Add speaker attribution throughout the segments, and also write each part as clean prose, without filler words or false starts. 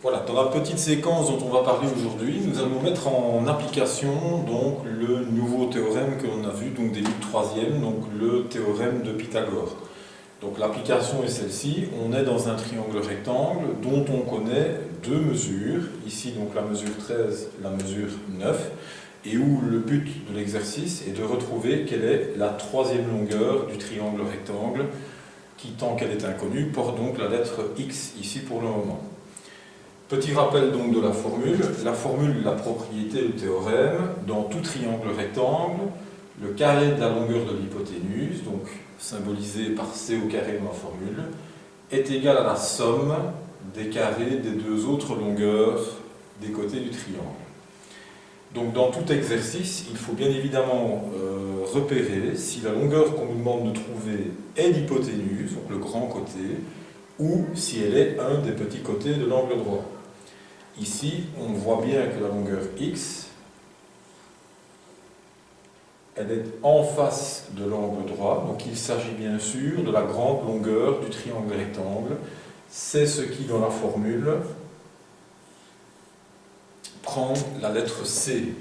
Speaker 1: Voilà, dans la petite séquence dont on va parler aujourd'hui, nous allons mettre en application donc, le nouveau théorème que l'on a vu donc, début de troisième, donc le théorème de Pythagore. Donc l'application est celle-ci, on est dans un triangle rectangle dont on connaît deux mesures, ici donc la mesure 13, la mesure 9, et où le but de l'exercice est de retrouver quelle est la troisième longueur du triangle rectangle qui, tant qu'elle est inconnue, porte donc la lettre X ici pour le moment. Petit rappel donc de la formule, la propriété du théorème, dans tout triangle rectangle, le carré de la longueur de l'hypoténuse, donc symbolisé par C au carré dans la formule, est égal à la somme des carrés des deux autres longueurs des côtés du triangle. Donc dans tout exercice, il faut bien évidemment repérer si la longueur qu'on nous demande de trouver est l'hypoténuse, donc le grand côté, ou si elle est un des petits côtés de l'angle droit. Ici, on voit bien que la longueur x, elle est en face de l'angle droit, donc il s'agit bien sûr de la grande longueur du triangle rectangle. C'est ce qui, dans la formule, prend la lettre C.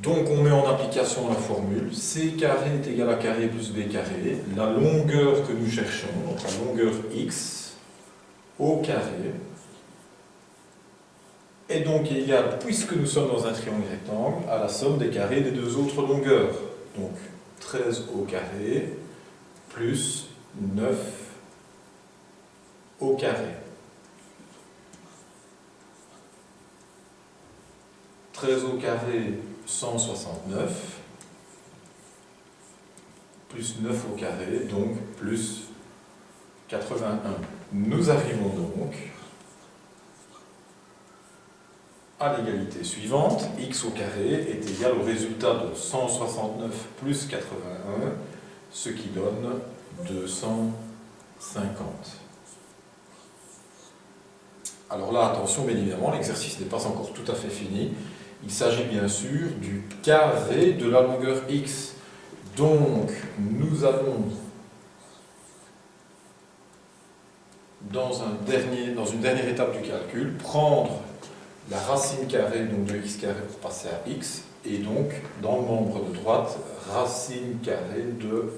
Speaker 1: Donc on met en application la formule, C carré est égal à carré plus B carré, la longueur que nous cherchons, donc la longueur x, au carré, est donc égale, puisque nous sommes dans un triangle rectangle, à la somme des carrés des deux autres longueurs. Donc 13 au carré plus 9 au carré. 13 au carré, 169, plus 9 au carré, donc plus 81. Nous arrivons donc à l'égalité suivante, x au carré est égal au résultat de 169 plus 81, ce qui donne 250. Alors là, attention, bien évidemment, l'exercice n'est pas encore tout à fait fini. Il s'agit bien sûr du carré de la longueur x. Donc, nous allons, dans une dernière étape du calcul, prendre la racine carrée donc de x carré pour passer à x, et donc, dans le membre de droite, racine carrée de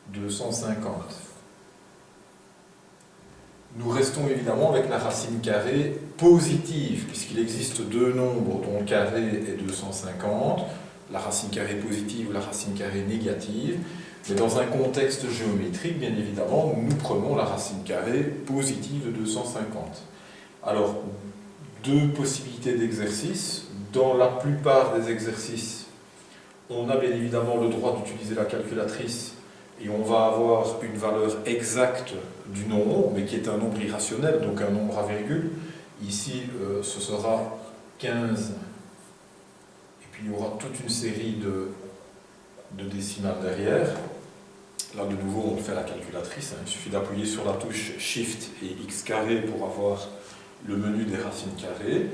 Speaker 1: 250. Nous restons évidemment avec la racine carrée positive, puisqu'il existe deux nombres dont le carré est 250, la racine carrée positive ou la racine carrée négative, mais dans un contexte géométrique, bien évidemment, nous prenons la racine carrée positive de 250. Alors, deux possibilités d'exercice. Dans la plupart des exercices, on a bien évidemment le droit d'utiliser la calculatrice et on va avoir une valeur exacte du nombre, mais qui est un nombre irrationnel, donc un nombre à virgule. Ici, ce sera 15, et puis il y aura toute une série de décimales derrière. Là, de nouveau, on fait la calculatrice, il suffit d'appuyer sur la touche Shift et X carré pour avoir le menu des racines carrées.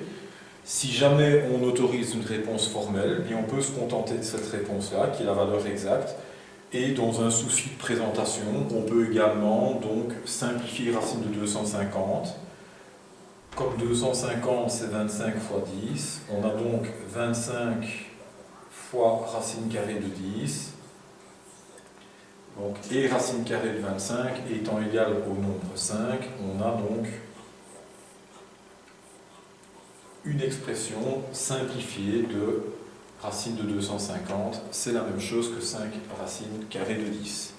Speaker 1: Si jamais on autorise une réponse formelle, bien on peut se contenter de cette réponse-là, qui est la valeur exacte. Et dans un souci de présentation, on peut également donc simplifier racine de 250. Comme 250 c'est 25 fois 10, on a donc 25 fois racine carrée de 10. Donc, et racine carrée de 25 étant égale au nombre 5, on a donc une expression simplifiée de racine de 250, c'est la même chose que 5 racines carrées de 10.